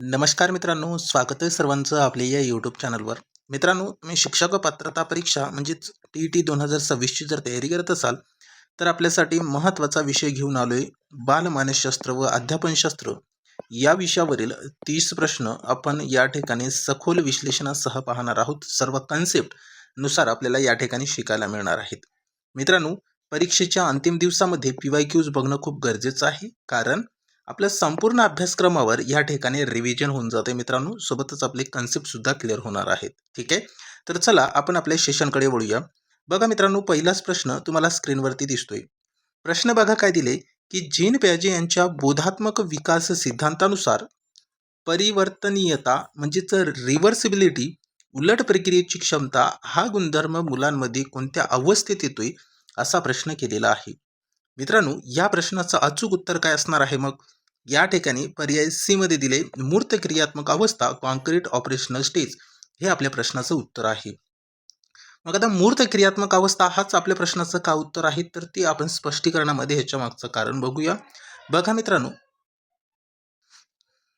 नमस्कार मित्रांनो, स्वागत आहे सर्वांचं आपल्या या यूट्यूब चॅनलवर. मित्रांनो, तुम्ही शिक्षक पात्रता परीक्षा म्हणजेच TET 2026ची जर तयारी करत असाल तर आपल्यासाठी महत्त्वाचा विषय घेऊन आलो आहे. बालमानसशास्त्र व अध्यापनशास्त्र या विषयावरील 30 प्रश्न आपण या ठिकाणी सखोल विश्लेषणासह पाहणार आहोत. सर्व कन्सेप्ट नुसार आपल्याला या ठिकाणी शिकायला मिळणार आहेत. मित्रांनो, परीक्षेच्या अंतिम दिवसामध्ये PYQs बघणं खूप गरजेचं आहे, कारण आपल्या संपूर्ण अभ्यासक्रमावर या ठिकाणी रिव्हिजन होऊन जाते मित्रांनो. सोबतच आपले कन्सेप्ट सुद्धा क्लिअर होणार आहेत. ठीक आहे, तर चला आपण आपल्या सेशनकडे वळूया. बघा मित्रांनो, पहिलाच प्रश्न तुम्हाला स्क्रीनवरती दिसतोय. प्रश्न बघा काय दिले की जीन प्याजे यांच्या बोधात्मक विकास सिद्धांतानुसार परिवर्तनीयता म्हणजेच रिव्हर्सिबिलिटी, उलट प्रक्रियेची क्षमता हा गुणधर्म मुलांमध्ये कोणत्या अवस्थेत येतोय, असा प्रश्न केलेला आहे. मित्रांनो, या प्रश्नाचं अचूक उत्तर काय असणार आहे? मग या ठिकाणी पर्याय सी मध्ये दिले मूर्त क्रियात्मक अवस्था, कॉन्क्रीट ऑपरेशनल स्टेज, हे आपल्या प्रश्नाचं उत्तर आहे. मग आता मूर्त क्रियात्मक अवस्था हाच आपल्या प्रश्नाचं का उत्तर आहे, तर ते आपण स्पष्टीकरणामध्ये ह्याच्या मागचं कारण बघूया. बघा मित्रांनो,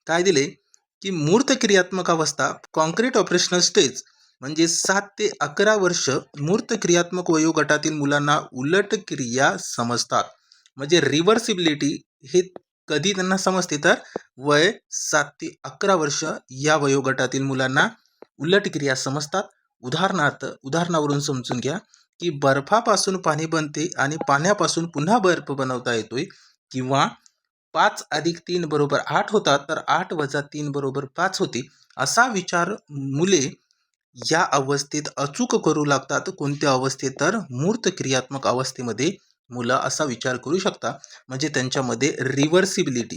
काय दिले की मूर्त क्रियात्मक अवस्था, कॉन्क्रीट ऑपरेशनल स्टेज म्हणजे 7 ते 11 वर्ष मूर्त क्रियात्मक वयोगटातील मुलांना उलट क्रिया समजतात. म्हणजे रिव्हर्सिबिलिटी हे कधी त्यांना समजते, तर वय 7 ते 11 वर्ष या वयोगटातील मुलांना उलट क्रिया समजतात. उदाहरणावरून समजून घ्या की बर्फापासून पाणी बनते आणि पाण्यापासून पुन्हा बर्फ बनवता येतोय, किंवा 5 अधिक 3 बरोबर 8 होतात, तर 8 वजा 3 बरोबर 5 होते. असा विचार मुले या अवस्थेत अचूक करू लागतात. कोणत्या अवस्थेत? तर मूर्त क्रियात्मक अवस्थेमध्ये मुलं असा विचार करू शकतात. म्हणजे त्यांच्यामध्ये रिव्हर्सिबिलिटी,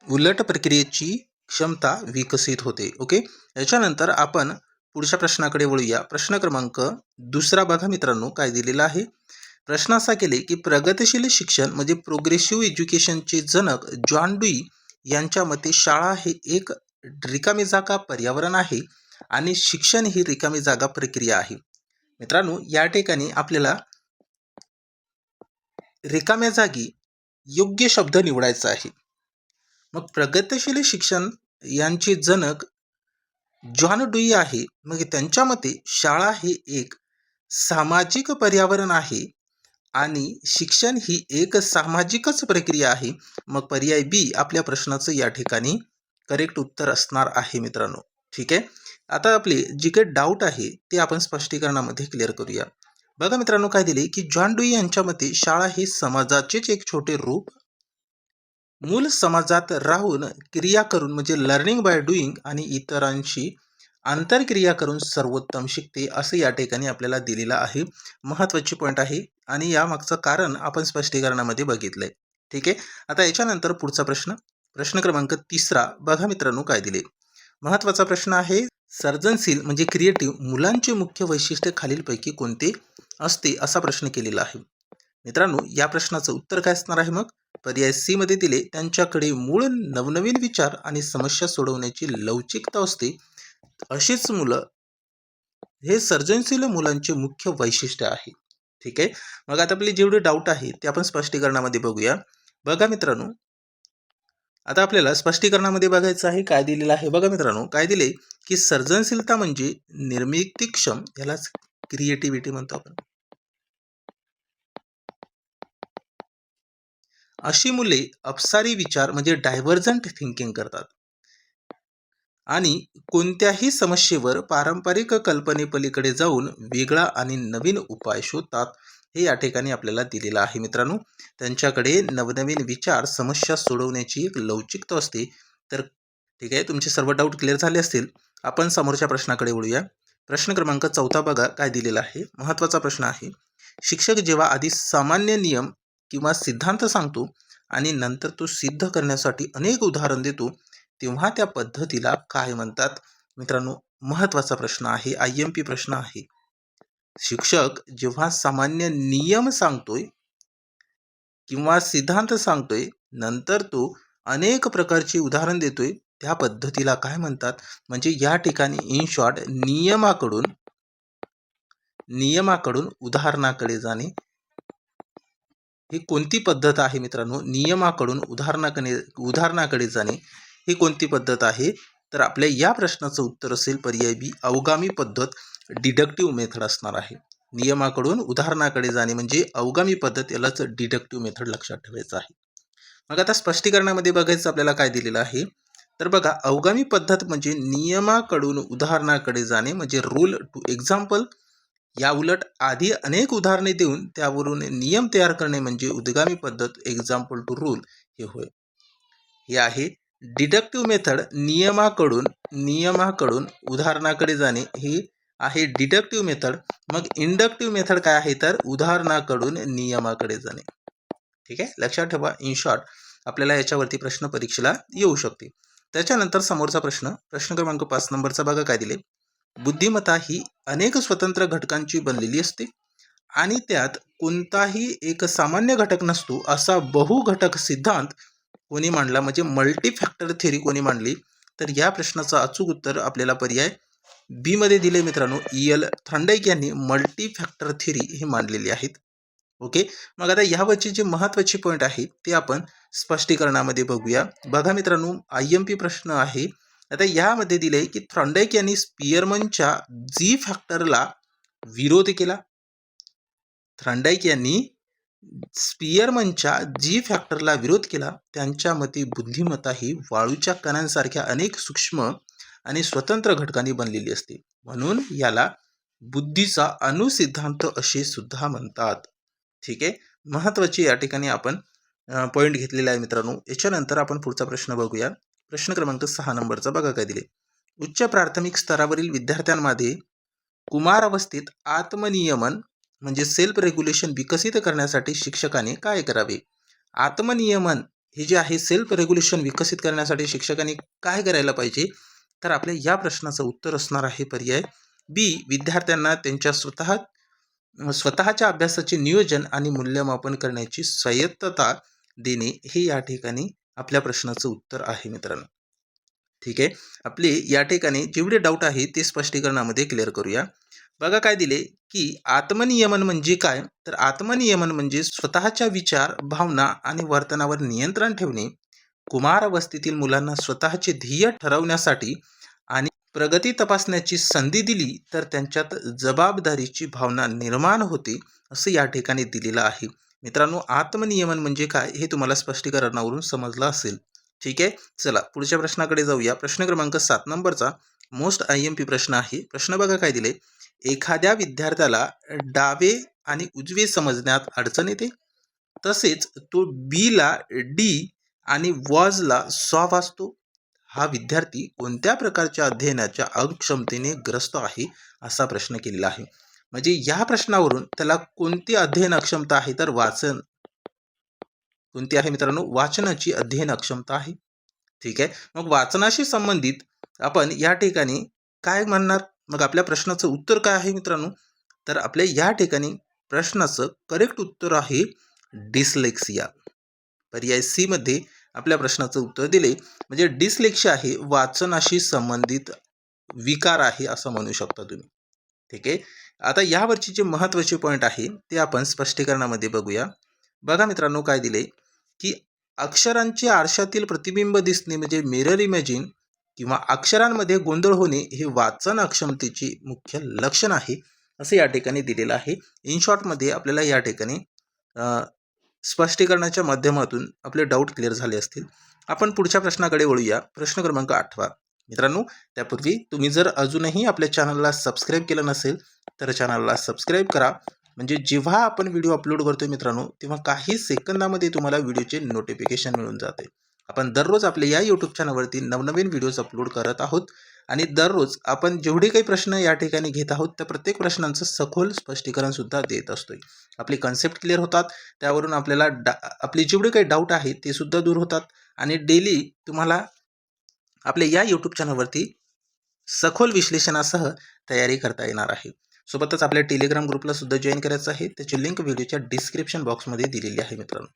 उलट प्रक्रियेची क्षमता विकसित होते. ओके, याच्यानंतर आपण पुढच्या प्रश्नाकडे वळूया. प्रश्न क्रमांक दुसरा बघा मित्रांनो, काय दिलेला आहे. प्रश्न असा केले की प्रगतिशील शिक्षण म्हणजे प्रोग्रेसिव्ह एज्युकेशनचे जनक जॉन डुई यांच्या मते शाळा हे एक रिकामी जागा पर्यावरण आहे आणि शिक्षण ही रिकामी जागा प्रक्रिया आहे. मित्रांनो, या ठिकाणी आपल्याला रिकाम्या जागी योग्य शब्द निवडायचा आहे. मग प्रगतिशील शिक्षण यांचे जनक जॉन डुई आहे. मग त्यांच्या मते शाळा हे एक सामाजिक पर्यावरण आहे आणि शिक्षण ही एक सामाजिकच प्रक्रिया आहे. मग पर्याय बी आपल्या प्रश्नाचं या ठिकाणी करेक्ट उत्तर असणार आहे मित्रांनो. ठीक आहे, आता आपले जे काही डाऊट आहे ते आपण स्पष्टीकरणामध्ये क्लिअर करूया. बघा मित्रांनो, काय दिले की जॉन डुई यांच्या मते शाळा हे समाजाचेच एक छोटे रूप, मूल समाजात राहून क्रिया करून म्हणजे लर्निंग बाय डुईंग आणि इतरांशी आंतरक्रिया करून सर्वोत्तम शिकते, असं या ठिकाणी आपल्याला दिलेलं आहे. महत्त्वाची पॉईंट आहे आणि यामागचं कारण आपण स्पष्टीकरणामध्ये बघितलंय. ठीक आहे, आता याच्यानंतर पुढचा प्रश्न, प्रश्न क्रमांक तिसरा बघा मित्रांनो, काय दिले. महत्त्वाचा प्रश्न आहे. सर्जनशील म्हणजे क्रिएटिव्ह मुलांचे मुख्य वैशिष्ट्य खालीलपैकी कोणते असते, असा प्रश्न केलेला आहे. मित्रांनो, या प्रश्नाचं उत्तर काय असणार आहे? मग पर्याय सी मध्ये दिले त्यांच्याकडे मूळ नवनवीन विचार आणि समस्या सोडवण्याची लवचिकता असते. अशीच मुलं हे सर्जनशील मुलांचे मुख्य वैशिष्ट्य आहे. ठीक आहे, मग आता आपले जेवढे डाऊट आहे ते आपण स्पष्टीकरणामध्ये बघूया. बघा मित्रांनो, आता आपल्याला स्पष्टीकरणामध्ये बघायचं आहे काय दिलेलं आहे. बघा मित्रांनो, काय दिले की सर्जनशीलता म्हणजे निर्मितीक्षम, यालाच क्रिएटिव्हिटी म्हणतो आपण. अशी मुले अपसारी विचार म्हणजे डायव्हर्जंट थिंकिंग करतात आणि कोणत्याही समस्येवर पारंपरिक कल्पनेपलीकडे जाऊन वेगळा आणि नवीन उपाय शोधतात. हे या ठिकाणी आपल्याला दिलेलं आहे मित्रांनो. त्यांच्याकडे नवनवीन विचार, समस्या सोडवण्याची एक लवचिकता असते. तर ठीक आहे, तुमचे सर्व डाऊट क्लिअर झाले असतील. आपण समोरच्या प्रश्नाकडे वळूया. प्रश्न क्रमांक 4 बघा काय दिलेला आहे. महत्त्वाचा प्रश्न आहे. शिक्षक जेव्हा आधी सामान्य नियम किंवा सिद्धांत सांगतो आणि नंतर तो सिद्ध करण्यासाठी अनेक उदाहरण देतो, तेव्हा त्या पद्धतीला काय म्हणतात? मित्रांनो, महत्त्वाचा प्रश्न आहे, IMP प्रश्न आहे. शिक्षक जेव्हा सामान्य नियम सांगतोय किंवा सिद्धांत सांगतोय, नंतर तो अनेक प्रकारची उदाहरण देतोय, त्या पद्धतीला काय म्हणतात? म्हणजे या ठिकाणी इन शॉर्ट नियमाकडून उदाहरणाकडे जाणे ही कोणती पद्धत आहे मित्रांनो? नियमाकडून उदाहरणाकडे जाणे ही कोणती पद्धत आहे? तर आपल्या या प्रश्नाचं उत्तर असेल पर्याय बी, अवगामी पद्धत, डिडक्टिव्ह मेथड असणार आहे. नियमाकडून उदाहरणाकडे जाणे म्हणजे अवगामी पद्धत, यालाच डिडक्टिव्ह मेथड लक्षात ठेवायचं आहे. मग आता स्पष्टीकरणामध्ये बघायचं आपल्याला काय दिलेलं आहे. तर बघा, अवगामी पद्धत म्हणजे नियमाकडून उदाहरणाकडे जाणे म्हणजे रूल टू एक्झाम्पल. या उलट आधी अनेक उदाहरणे देऊन त्यावरून नियम तयार करणे म्हणजे उद्गामी पद्धत, एक्झाम्पल टू रूल हे होय. हे आहे डिडक्टिव्ह मेथड. नियमाकडून उदाहरणाकडे जाणे ही आहे डिडक्टिव्ह मेथड. मग इंडक्टिव्ह मेथड काय आहे? तर उदाहरणाकडून नियमाकडे जाणे. ठीक आहे, लक्षात ठेवा. इन शॉर्ट आपल्याला याच्यावरती प्रश्न परीक्षेला येऊ शकते. त्याच्यानंतर समोरचा प्रश्न क्रमांक 5 नंबरचा बघा काय दिले. बुद्धिमत्ता ही अनेक स्वतंत्र घटकांची बनलेली असते आणि त्यात कोणताही एक सामान्य घटक नसतो असा बहुघटक सिद्धांत कोणी मांडला? म्हणजे मल्टी फॅक्टर थेरी कोणी मांडली? तर या प्रश्नाचं अचूक उत्तर आपल्याला पर्याय बी मध्ये दिले मित्रांनो. E.L. थॉर्नडाईक यांनी मल्टी फॅक्टर थेरी ही मांडलेली आहेत. ओके, मग आता यावरची जी महत्त्वाची पॉईंट आहे ते आपण स्पष्टीकरणामध्ये बघूया. बघा मित्रांनो, IMP प्रश्न आहे. आता यामध्ये दिले की थॉर्नडाईक यांनी स्पियरमनच्या जी फॅक्टरला विरोध केला. थॉर्नडाईक यांनी स्पियरमनच्या जी फॅक्टरला विरोध केला. त्यांच्या मते बुद्धिमत्ता ही वाळूच्या कणांसारख्या अनेक सूक्ष्म आणि स्वतंत्र घटकांनी बनलेली असते, म्हणून याला बुद्धीचा अनुसिद्धांत असे सुद्धा म्हणतात. ठीक आहे, महत्त्वाची या ठिकाणी आपण पॉईंट घेतलेला आहे मित्रांनो. याच्यानंतर आपण पुढचा प्रश्न बघूया. प्रश्न क्रमांक 6 नंबरचा बघा काय दिले. उच्च प्राथमिक स्तरावरील विद्यार्थ्यांमध्ये कुमारावस्थेत आत्मनियमन म्हणजे सेल्फ रेग्युलेशन विकसित करण्यासाठी शिक्षकाने काय करावे? आत्मनियमन हे जे आहे, सेल्फ रेग्युलेशन विकसित करण्यासाठी शिक्षकांनी काय करायला पाहिजे? तर आपल्या या प्रश्नाचं उत्तर असणार आहे पर्याय बी, विद्यार्थ्यांना त्यांच्या स्वतःच्या अभ्यासाचे नियोजन आणि मूल्यमापन करण्याची स्वायत्तता देणे हे या ठिकाणी आपल्या प्रश्नाचं उत्तर आहे मित्रांनो. ठीक आहे, आपले या ठिकाणी जेवढे डाऊट आहे ते स्पष्टीकरणामध्ये क्लिअर करूया. बघा काय दिले की आत्मनियमन म्हणजे काय? तर आत्मनियमन म्हणजे स्वतःच्या विचार, भावना आणि वर्तनावर नियंत्रण ठेवणे. कुमारावस्थेतील मुलांना स्वतःचे ध्येय ठरवण्यासाठी आणि प्रगती तपासण्याची संधी दिली तर त्यांच्यात जबाबदारीची भावना निर्माण होते, असं या ठिकाणी दिलेलं आहे. मित्रांनो, आत्मनियमन म्हणजे काय हे तुम्हाला स्पष्टीकरणावरून समजलं असेल. ठीक आहे, चला पुढच्या प्रश्नाकडे जाऊया. प्रश्न क्रमांक 7 नंबरचा मोस्ट IMP प्रश्न आहे. प्रश्न बघा काय दिले. एखाद्या विद्यार्थ्याला डावे आणि उजवे समजण्यात अडचण येते, तसेच तो बीला डी आणि वॉजला सॉ वाचतो. हा विद्यार्थी कोणत्या प्रकारच्या अध्ययनाच्या अक्षमतेने ग्रस्त आहे, असा प्रश्न केलेला आहे. म्हणजे या प्रश्नावरून त्याला कोणती अध्ययन अक्षमता आहे? तर वाचन. कोणती आहे मित्रांनो? वाचनाची अध्ययन अक्षमता आहे. ठीक आहे, मग वाचनाशी संबंधित आपण या ठिकाणी काय म्हणणार? मग आपल्या प्रश्नाचं उत्तर काय आहे मित्रांनो? तर आपल्या या ठिकाणी प्रश्नाचं करेक्ट उत्तर आहे डिस्लेक्सिया. पर्याय सी मध्ये आपल्या प्रश्नाचं उत्तर दिले. म्हणजे डिस्लेक्सिया हे वाचनाशी संबंधित विकार आहे असं म्हणू शकता तुम्ही. ठीक आहे, आता यावरची जे महत्त्वाचे पॉईंट आहे ते आपण स्पष्टीकरणामध्ये बघूया. बघा मित्रांनो काय दिले की अक्षरांचे आरशातील प्रतिबिंब दिसणे म्हणजे मिरर इमेजिंग किंवा अक्षरांमध्ये गोंधळ होणे हे वाचन अक्षमतेचे मुख्य लक्षण आहे, असं या ठिकाणी दिलेलं आहे. इन शॉर्टमध्ये आपल्याला या ठिकाणी स्पष्टीकरणाच्या माध्यमातून आपले डाऊट क्लिअर झाले असतील. आपण पुढच्या प्रश्नाकडे वळूया. प्रश्न क्रमांक 8. मित्रांनो, त्यापूर्वी तुम्ही जर अजूनही आपल्या चॅनलला सबस्क्राईब केलं नसेल तर चॅनलला सबस्क्राईब करा, म्हणजे जेव्हा आपण व्हिडिओ अपलोड करतोय मित्रांनो तेव्हा काही सेकंदामध्ये तुम्हाला व्हिडिओचे नोटिफिकेशन मिळून जाते. आपण दररोज आपल्या या यूट्यूब चॅनलवरती नवनवीन व्हिडिओज अपलोड करत आहोत आणि दररोज आपण जेवढे काही प्रश्न या ठिकाणी घेत आहोत त्या प्रत्येक प्रश्नांचं सखोल स्पष्टीकरण सुद्धा देत असतोय. आपली कन्सेप्ट क्लिअर होतात, त्यावरून आपल्याला आपले जेवढे काही डाऊट आहेत ते सुद्धा दूर होतात आणि डेली तुम्हाला आपल्या या यूट्यूब चॅनलवरती सखोल विश्लेषणासह तयारी करता येणार आहे. सोबतच आपल्या टेलिग्राम ग्रुपला सुद्धा जॉईन करायचं आहे, त्याची लिंक व्हिडिओच्या डिस्क्रिप्शन बॉक्समध्ये दिलेली आहे मित्रांनो.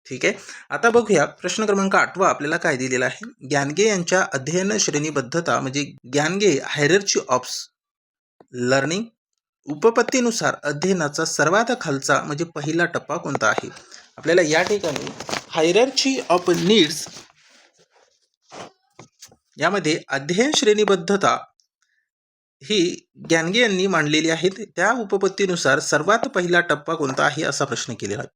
ठीक आहे, आता बघूया प्रश्न क्रमांक 8 आपल्याला काय दिलेला आहे. ग्यानगे यांच्या अध्ययन श्रेणीबद्धता म्हणजे ग्यानगे हायरार्ची ऑफ लर्निंग उपपत्तीनुसार अध्ययनाचा सर्वात खालचा म्हणजे पहिला टप्पा कोणता आहे? आपल्याला या ठिकाणी हायरार्ची ऑफ नीड्स यामध्ये अध्ययन श्रेणीबद्धता ही गॅनगे यांनी मांडलेली आहेत. त्या उपपत्तीनुसार सर्वात पहिला टप्पा कोणता आहे असा प्रश्न केलेला आहे.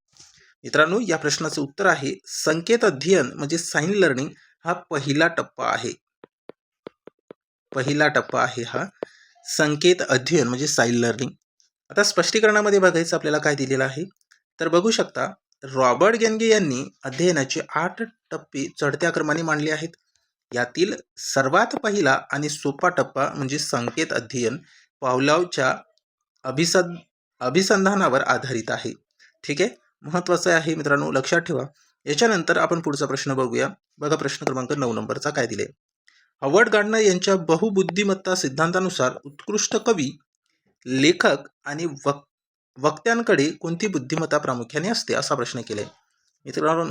मित्रांनो, या प्रश्नाचं उत्तर आहे संकेत अध्ययन म्हणजे साइन लर्निंग हा पहिला टप्पा आहे. पहिला टप्पा आहे हा संकेत अध्ययन म्हणजे साइन लर्निंग. आता स्पष्टीकरणामध्ये बघायचं आपल्याला काय दिलेलं आहे तर बघू शकता, रॉबर्ट गॅनगे यांनी अध्ययनाचे 8 टप्पे चढत्या क्रमाने मांडले आहेत. यातील सर्वात पहिला आणि सोपा टप्पा म्हणजे संकेत अध्ययन पावलावच्या अभिसंधानावर आधारित आहे. ठीक आहे, महत्त्वाचं आहे मित्रांनो, लक्षात ठेवा. याच्यानंतर आपण पुढचा प्रश्न बघूया. बघा प्रश्न क्रमांक 9 नंबरचा काय दिले. हॉवर्ड गार्डनर यांच्या बहुबुद्धिमत्ता सिद्धांतानुसार उत्कृष्ट कवी, लेखक आणि वक्त्यांकडे कोणती बुद्धिमत्ता प्रामुख्याने असते असा प्रश्न केलाय. मित्रांनो,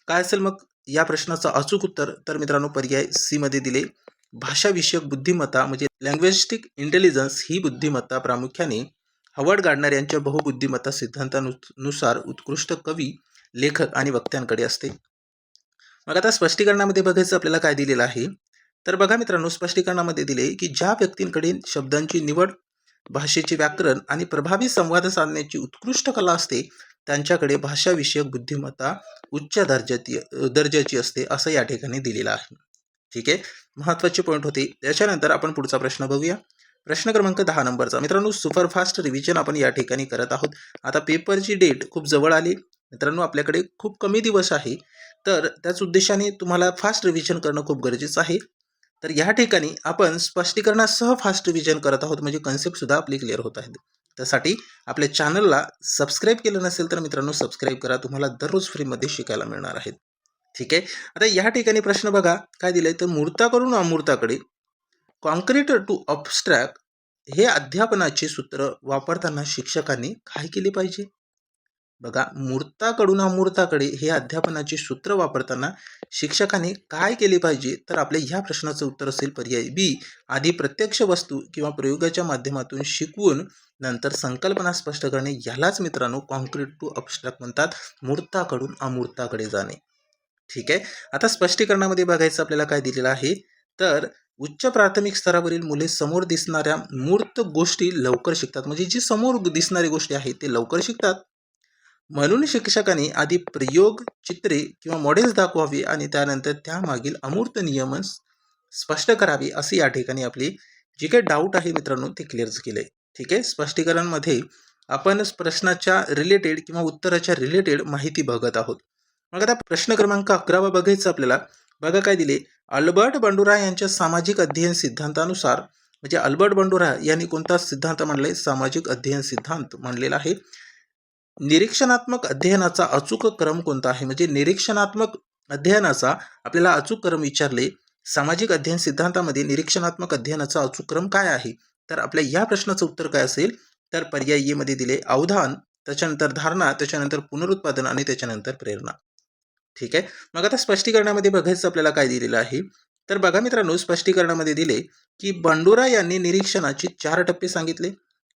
काय असेल मग या प्रश्नाचं अचूक उत्तर तर मित्रांनो पर्याय सी मध्ये दिले. भाषाविषयक बुद्धिमत्ता म्हणजे लँग्वेस्टिक इंटेलिजन्स ही बुद्धिमत्ता प्रामुख्याने हॉवर्ड गार्डनर यांच्या बहुबुद्धिमत्ता सिद्धांतानुसार उत्कृष्ट कवी, लेखक आणि वक्त्यांकडे असते. मग आता स्पष्टीकरणामध्ये बघायचं आपल्याला काय दिलेलं आहे तर बघा मित्रांनो, स्पष्टीकरणामध्ये दिले की ज्या व्यक्तींकडे शब्दांची निवड, भाषेचे व्याकरण आणि प्रभावी संवाद साधण्याची उत्कृष्ट कला असते त्यांच्याकडे भाषाविषयक बुद्धिमत्ता उच्च दर्जाची असते असं या ठिकाणी दिलेलं आहे. ठीक आहे, महत्त्वाचे पॉईंट होते. त्याच्यानंतर आपण पुढचा प्रश्न बघूया. प्रश्न क्रमांक 10 नंबरचा. मित्रांनो, सुपरफास्ट रिव्हिजन आपण या ठिकाणी करत आहोत. आता पेपरची डेट खूप जवळ आली मित्रांनो, आपल्याकडे खूप कमी दिवस आहे, तर त्याच उद्देशाने तुम्हाला फास्ट रिव्हिजन करणं खूप गरजेचं आहे. तर या ठिकाणी आपण स्पष्टीकरणासह फास्ट रिव्हिजन करत आहोत म्हणजे कन्सेप्ट सुद्धा आपली क्लिअर होत आहेत. त्यासाठी आपल्या चॅनलला सबस्क्राईब केलं नसेल तर मित्रांनो सबस्क्राईब करा, तुम्हाला दररोज फ्रीमध्ये शिकायला मिळणार आहेत. ठीक आहे, आता या ठिकाणी प्रश्न बघा काय दिलंय तर मूर्ताकडून अमूर्ताकडे, कॉन्क्रीट टू अबस्ट्रॅक्ट हे अध्यापनाचे सूत्र वापरताना शिक्षकांनी काय केले पाहिजे. बघा, मूर्ताकडून अमूर्ताकडे हे अध्यापनाचे सूत्र वापरताना शिक्षकांनी काय केले पाहिजे तर आपल्या ह्या प्रश्नाचं उत्तर असेल पर्याय बी. आधी प्रत्यक्ष वस्तू किंवा प्रयोगाच्या माध्यमातून शिकवून नंतर संकल्पना स्पष्ट करणे यालाच मित्रांनो कॉन्क्रीट टू अबस्ट्रॅक्ट म्हणतात, मूर्ताकडून अमूर्ताकडे जाणे. ठीक आहे, आता स्पष्टीकरणामध्ये बघायचं आपल्याला काय दिलेलं आहे तर उच्च प्राथमिक स्तरावरील मुले समोर दिसणाऱ्या मूर्त गोष्टी लवकर शिकतात, म्हणजे जी समोर दिसणारी गोष्टी आहेत ते लवकर शिकतात. म्हणून शिक्षकांनी आधी प्रयोग, चित्रे किंवा मॉडेल्स दाखवावी आणि त्यानंतर त्यामागील अमूर्त नियमन स्पष्ट करावे असे या ठिकाणी आपली जी काही डाऊट आहे मित्रांनो ते क्लिअर केले. ठीक आहे, स्पष्टीकरणमध्ये आपण प्रश्नाच्या रिलेटेड किंवा उत्तराच्या रिलेटेड माहिती बघत आहोत. मग आता प्रश्न क्रमांक 11 बघायचं आपल्याला. बघा काय दिले. अल्बर्ट बंडुरा यांच्या सामाजिक अध्ययन सिद्धांतानुसार, म्हणजे अल्बर्ट बंडुरा यांनी कोणता सिद्धांत मांडलाय, सामाजिक अध्ययन सिद्धांत मांडलेला आहे. निरीक्षणात्मक अध्ययनाचा अचूक क्रम कोणता आहे, म्हणजे निरीक्षणात्मक अध्ययनाचा आपल्याला अचूक क्रम विचारले. सामाजिक अध्ययन सिद्धांतामध्ये निरीक्षणात्मक अध्ययनाचा अचूक क्रम काय आहे तर आपल्या या प्रश्नाचं उत्तर काय असेल तर पर्याय ए मध्ये दिले. अवधान, त्याच्यानंतर धारणा, त्याच्यानंतर पुनरुत्पादन आणि त्याच्यानंतर प्रेरणा. ठीक आहे, मग आता स्पष्टीकरणामध्ये बघायचं आपल्याला काय दिलेलं आहे तर बघा मित्रांनो, स्पष्टीकरणामध्ये दिले की बंडुरा यांनी निरीक्षणाचे 4 टप्पे सांगितले.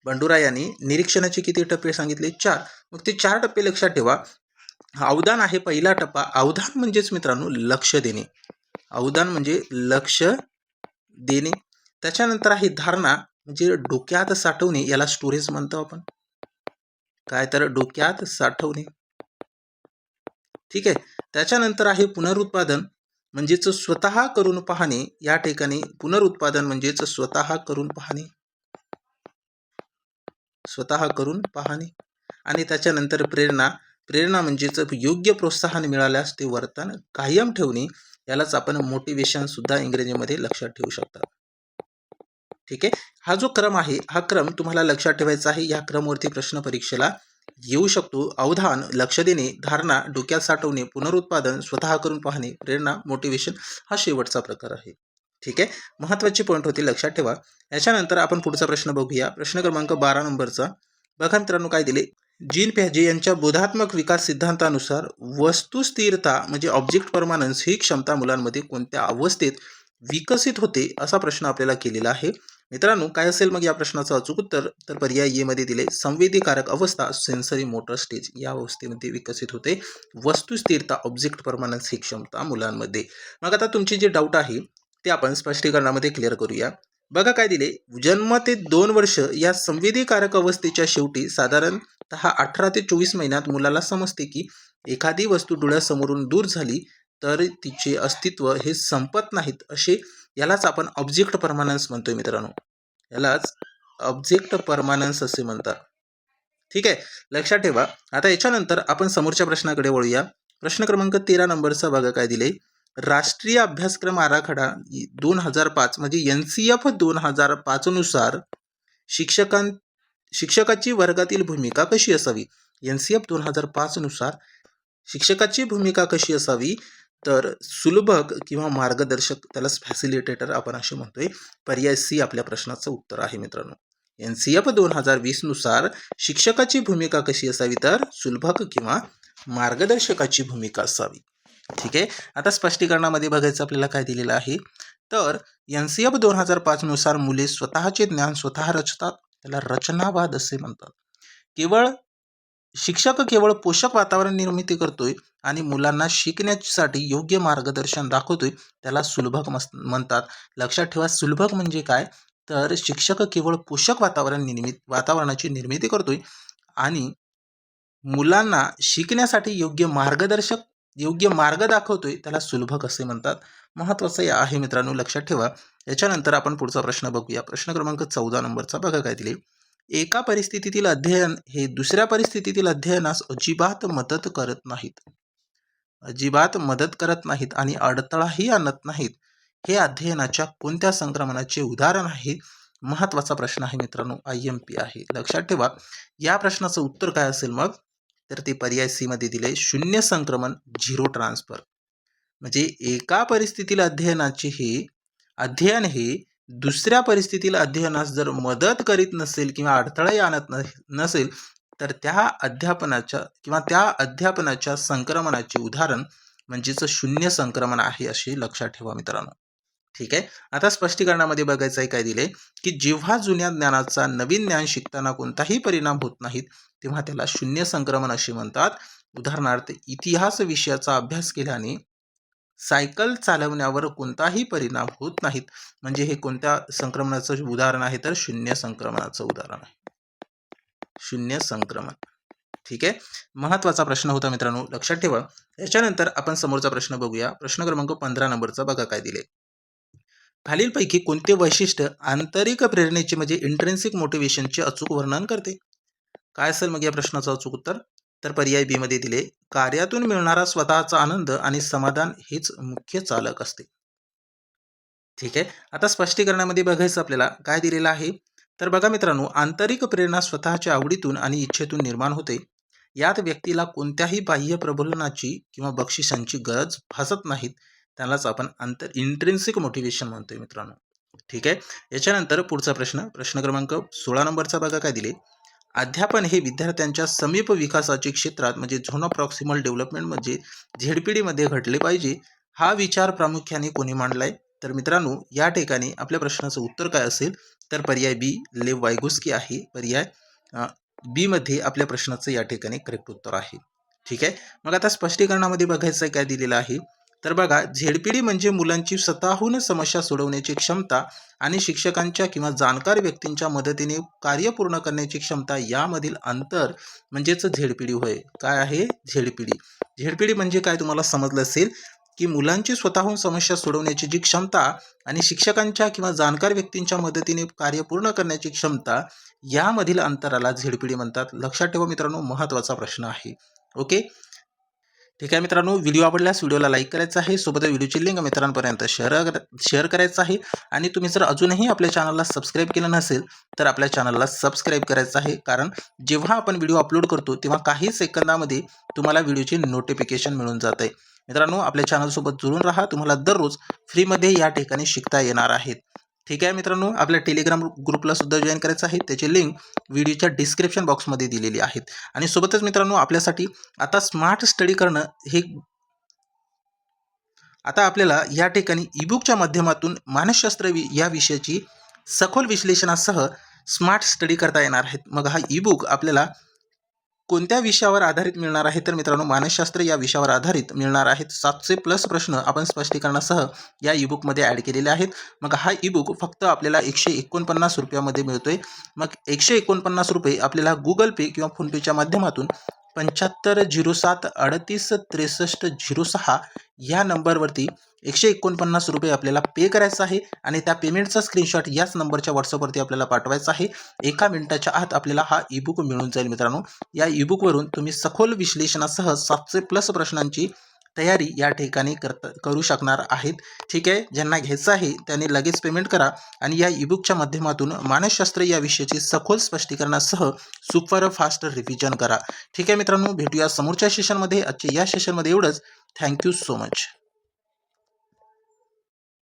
बंडुरा यांनी निरीक्षणाचे किती टप्पे सांगितले, 4. मग ते 4 टप्पे लक्षात ठेवा. अवधान आहे पहिला टप्पा. अवधान म्हणजेच मित्रांनो लक्ष देणे. अवधान म्हणजे लक्ष देणे. त्याच्यानंतर आहे धारणा, म्हणजे डोक्यात साठवणे, याला स्टोरेज म्हणतो आपण. काय तर डोक्यात साठवणे. ठीक आहे, त्याच्यानंतर आहे पुनरुत्पादन, म्हणजेच स्वतः करून पाहणे. या ठिकाणी पुनरुत्पादन म्हणजेच स्वतः करून पाहणे, स्वतः करून पाहणे. आणि त्याच्यानंतर प्रेरणा. प्रेरणा म्हणजेच योग्य प्रोत्साहन मिळाल्यास ते वर्तन कायम ठेवणे, यालाच आपण मोटिवेशन सुद्धा इंग्रजीमध्ये लक्षात ठेवू शकता. ठीक आहे, हा जो क्रम आहे हा क्रम तुम्हाला लक्षात ठेवायचा आहे. या क्रमवरती प्रश्न परीक्षेला येऊ शकतो. अवधान, लक्ष देणे, धारणा, डोक्यात साठवणे, पुनरुत्पादन, स्वतः करून पाहणे, प्रेरणा, मोटिवेशन हा शेवटचा प्रकार आहे. ठीक आहे, महत्त्वाचे पॉईंट होते, लक्षात ठेवा. याच्यानंतर आपण पुढचा प्रश्न बघूया. प्रश्न क्रमांक 12 नंबरचा. बघा मित्रांनो काय दिले. जीन पियाजे यांच्या बोधात्मक विकास सिद्धांतानुसार वस्तुस्थिरता म्हणजे ऑब्जेक्ट परमानन्स ही क्षमता मुलांमध्ये कोणत्या अवस्थेत विकसित होते असा प्रश्न आपल्याला केलेला आहे. मित्रांनो, काय असेल मग या प्रश्नाचं अचूक उत्तर? तर पर्याय ए मध्ये दिले संवेदीकारक अवस्था सेन्सरी मोटर स्टेज या अवस्थेमध्ये विकसित होते. वस्तुस्थिरता ऑब्जेक्ट परमानन्स ही क्षमता मुलांमध्ये. मग आता तुमची जे डाऊट आहे ते आपण स्पष्टीकरणामध्ये क्लिअर करूया. बघा काय दिले, जन्म ते 2 वर्ष या संवेदीकारक अवस्थेच्या शेवटी साधारणतः 18 ते 24 महिन्यात मुलाला समजते की एखादी वस्तू डोळ्यासमोरून दूर झाली तर तिचे अस्तित्व हे संपत नाहीत. असे यालाच आपण ऑब्जेक्ट परमानन्स म्हणतोय मित्रांनो. यालाच ऑब्जेक्ट परमानन्स असे म्हणतात. ठीक आहे, लक्षात ठेवा. आता याच्यानंतर आपण समोरच्या प्रश्नाकडे वळूया. प्रश्न क्रमांक 13 नंबरचा बघा काय दिले, राष्ट्रीय अभ्यासक्रम आराखडा 2005 म्हणजे NCF 2005 नुसार शिक्षकाची वर्गातील भूमिका कशी असावी? NCF 2005 नुसार शिक्षकाची भूमिका कशी असावी? तर सुलभक किंवा मार्गदर्शक, त्यालाच फॅसिलिटेटर आपण असे म्हणतोय. पर्याय सी आपल्या प्रश्नाचं उत्तर आहे मित्रांनो. NCF 2020 नुसार शिक्षकाची भूमिका कशी असावी? तर सुलभक किंवा मार्गदर्शकाची भूमिका असावी. ठीक आहे, आता स्पष्टीकरणामध्ये बघायचं आपल्याला काय दिलेलं आहे. तर NCF 2005 नुसार मुले स्वतःचे ज्ञान स्वतः रचतात, त्याला रचनावाद असे म्हणतात. शिक्षक केवळ पोषक वातावरण निर्मिती करतोय आणि मुलांना शिकण्यासाठी योग्य मार्गदर्शन दाखवतोय, त्याला सुलभक म्हणतात. लक्षात ठेवा, सुलभक म्हणजे काय? तर शिक्षक केवळ पोषक वातावरणाची निर्मिती करतोय आणि मुलांना शिकण्यासाठी योग्य मार्ग दाखवतोय, त्याला सुलभक असे म्हणतात. महत्त्वाचं आहे मित्रांनो, लक्षात ठेवा. याच्यानंतर आपण पुढचा प्रश्न बघूया. प्रश्न क्रमांक 14 नंबरचा बघा काय दिले, एका परिस्थितीतील अध्ययन हे दुसऱ्या परिस्थितीतील अध्ययनास अजिबात मदत करत नाहीत आणि अडथळाही आणत नाहीत. हे अध्ययनाच्या कोणत्या संक्रमणाचे उदाहरण आहे? महत्त्वाचा प्रश्न आहे मित्रांनो, IMP आहे. लक्षात ठेवा, या प्रश्नाचं उत्तर काय असेल मग? तर ते पर्याय सी मध्ये दिले शून्य संक्रमण, झिरो ट्रान्सफर. म्हणजे एका परिस्थितीतील अध्ययन हे दुसऱ्या परिस्थितीतील अध्ययनास जर मदत करीत नसेल किंवा अडथळाही आणत नसेल तर त्या अध्यापनाच्या संक्रमणाचे उदाहरण म्हणजेच शून्य संक्रमण आहे, असे लक्षात ठेवा मित्रांनो. ठीक आहे, आता स्पष्टीकरणामध्ये बघायचं आहे काय दिले, की जेव्हा जुन्या ज्ञानाचा नवीन ज्ञान शिकताना कोणताही परिणाम होत नाहीत तेव्हा त्याला शून्य संक्रमण असे म्हणतात. उदाहरणार्थ, इतिहास विषयाचा अभ्यास केल्याने सायकल चालवण्यावर कोणताही परिणाम होत नाहीत. म्हणजे हे कोणत्या संक्रमणाचं उदाहरण आहे? तर शून्य संक्रमणाचं उदाहरण आहे, शून्य संक्रमण. ठीक आहे, महत्त्वाचा प्रश्न होता मित्रांनो, लक्षात ठेवा. याच्यानंतर आपण समोरचा प्रश्न बघूया. प्रश्न क्रमांक 15 नंबरचा बघा काय दिले, खालीलपैकी कोणते वैशिष्ट्य आंतरिक प्रेरणेचे म्हणजे इंट्रिन्सिक मोटिवेशनचे अचूक वर्णन करते? काय असेल मग या प्रश्नाचं अचूक उत्तर? तर पर्याय बी मध्ये दिले कार्यातून मिळणारा स्वतःचा आनंद आणि समाधान हेच मुख्य चालक असते. ठीक आहे, आता स्पष्टीकरणामध्ये बघायचं आपल्याला काय दिलेलं आहे. तर बघा मित्रांनो, आंतरिक प्रेरणा स्वतःच्या आवडीतून आणि इच्छेतून निर्माण होते. यात व्यक्तीला कोणत्याही बाह्य प्रबोधनाची किंवा बक्षिसांची गरज भासत नाहीत. त्यालाच आपण इंट्रिन्सिक मोटिवेशन म्हणतोय मित्रांनो. ठीक आहे, याच्यानंतर पुढचा प्रश्न क्रमांक 16 नंबरचा बघा काय दिले, अध्यापन हे विद्यार्थ्यांच्या समीप विकासाचे क्षेत्रात म्हणजे झोन ऑफ प्रॉक्सिमल डेव्हलपमेंट म्हणजे ZPD मध्ये घडले पाहिजे. हा विचार प्रामुख्याने कोणी मांडलाय? तर मित्रांनो, या ठिकाणी आपल्या प्रश्नाचं उत्तर काय असेल? तर पर्याय बी लेव वायगोस्की आहे. पर्याय बी मध्ये आपल्या प्रश्नाचं या ठिकाणी करेक्ट उत्तर आहे. ठीक आहे, मग आता स्पष्टीकरणामध्ये बघायचं काय दिलेलं आहे. तर बघा, ZPD म्हणजे मुलांची स्वतःहून समस्या सोडवण्याची क्षमता आणि शिक्षकांच्या किंवा जाणकार व्यक्तींच्या मदतीने कार्य पूर्ण करण्याची क्षमता यामधील अंतर म्हणजेच ZPD होय. काय आहे? ZPD म्हणजे काय तुम्हाला समजलं असेल की मुलांची स्वतःहून समस्या सोडवण्याची जी क्षमता आणि शिक्षकांच्या किंवा जाणकार व्यक्तींच्या मदतीने कार्य पूर्ण करण्याची क्षमता यामधील अंतराला ZPD म्हणतात. लक्षात ठेवा मित्रांनो, महत्त्वाचा प्रश्न आहे. ओके, ठीक आहे मित्रांनो, व्हिडिओ आवडल्यास व्हिडिओला लाईक करायचं आहे, सोबत व्हिडिओची लिंक मित्रांपर्यंत शेअर करायचं आहे आणि तुम्ही जर अजूनही आपल्या चॅनलला सबस्क्राईब केलं नसेल तर आपल्या चॅनलला सबस्क्राईब करायचं आहे, कारण जेव्हा आपण व्हिडिओ अपलोड करतो तेव्हा काही सेकंदामध्ये तुम्हाला व्हिडिओची नोटिफिकेशन मिळून जाते. मित्रांनो, आपल्या चॅनलसोबत जुळून राहा, तुम्हाला दररोज फ्रीमध्ये या ठिकाणी शिकता येणार आहेत. ठीक आहे मित्रांनो, आपल्या टेलिग्राम ग्रुपला सुद्धा जॉईन करायचं आहे, त्याची लिंक व्हिडिओच्या डिस्क्रिप्शन बॉक्समध्ये दिलेली आहेत. आणि सोबतच मित्रांनो, आपल्यासाठी आता स्मार्ट स्टडी करणं हे आता आपल्याला या ठिकाणी ईबुकच्या माध्यमातून मानसशास्त्र या विषयाची सखोल विश्लेषणासह स्मार्ट स्टडी करता येणार आहेत. मग हा ई बुक आपल्याला कोणत्या विषयावर आधारित मिळणार आहे? तर मित्रांनो, मानसशास्त्र या विषयावर आधारित मिळणार आहेत. 700+ प्रश्न आपण स्पष्टीकरणासह या ई बुकमध्ये ॲड केलेले आहेत. मग हा ई बुक फक्त आपल्याला 149 रुपयामध्ये मिळतोय. मग 149 रुपये आपल्याला गुगल पे किंवा फोनपेच्या माध्यमातून 7507386306 या नंबरवरती 149 रुपये आपल्याला पे करायचं आहे आणि त्या पेमेंटचा स्क्रीनशॉट याच नंबरच्या व्हॉट्सअपवरती आपल्याला पाठवायचा आहे. 1 मिनिटाच्या आत आपल्याला हा ई बुक मिळून जाईल मित्रांनो. या ई बुकवरून तुम्ही सखोल विश्लेषणासह 700+ प्रश्नांची तयारी या ठिकाणी करू शकणार आहेत. ठीक आहे, ज्यांना घ्यायचं आहे त्यांनी लगेच पेमेंट करा आणि या ई बुकच्या माध्यमातून मानसशास्त्र या विषयाची सखोल स्पष्टीकरणासह सुपर फास्ट रिव्हिजन करा. ठीक आहे मित्रांनो, भेटूया समोरच्या सेशनमध्ये. आजच्या या सेशनमध्ये एवढंच. Thank you so much.